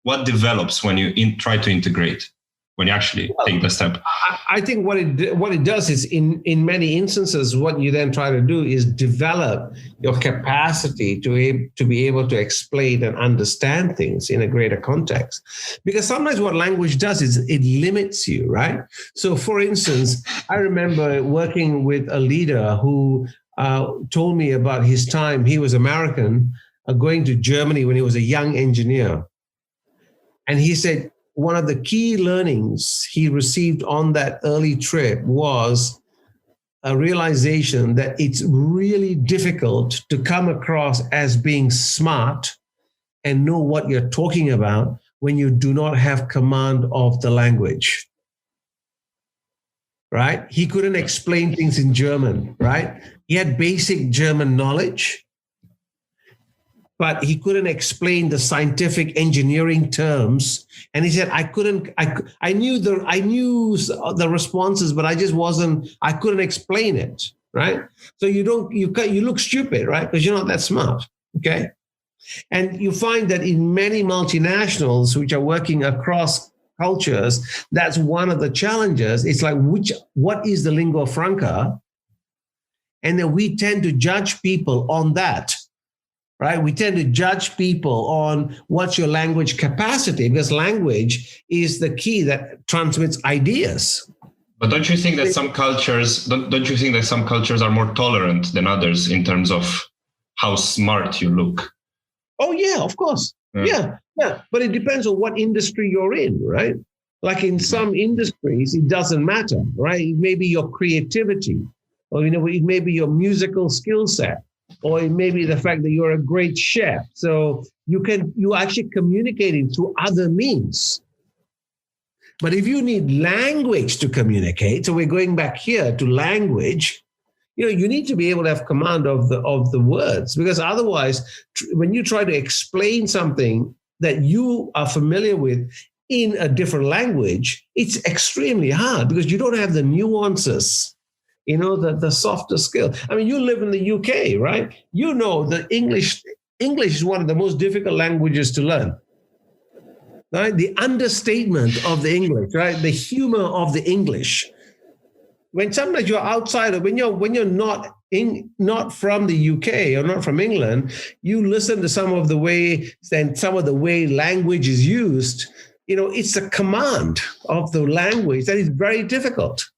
what develops when you try to integrate, when you actually take the step? I think what it does is in many instances, what you then try to do is develop your capacity to be able to explain and understand things in a greater context. Because sometimes what language does is it limits you, right? So for instance, I remember working with a leader who told me about his time. He was American, going to Germany when he was a young engineer. And he said, one of the key learnings he received on that early trip was a realization that it's really difficult to come across as being smart and know what you're talking about when you do not have command of the language. Right? He couldn't explain things in German, right? He had basic German knowledge, but he couldn't explain the scientific engineering terms. And he said, I knew the responses, but I couldn't explain it, right? So you look stupid, right? Because you're not that smart, okay? And you find that in many multinationals which are working across cultures, that's one of the challenges. It's like, what is the lingua franca? And then we tend to judge people on that. Right? We tend to judge people on what's your language capacity, because language is the key that transmits ideas. But don't you think that some cultures are more tolerant than others in terms of how smart you look? Oh yeah, of course. Yeah. But it depends on what industry you're in, right? Like in some industries, it doesn't matter, right? It may be your creativity, or it may be your musical skill set, or it may be the fact that you're a great chef. So you actually communicating through other means. But if you need language to communicate, so we're going back here to language, you need to be able to have command of the words, because otherwise, when you try to explain something that you are familiar with in a different language, it's extremely hard because you don't have the nuances. The softer skill. I mean, you live in the UK, right? You know that English is one of the most difficult languages to learn. Right? The understatement of the English, right? The humor of the English. When sometimes you're outside, when you're not from the UK or not from England, you listen to some of the way language is used. It's a command of the language that is very difficult.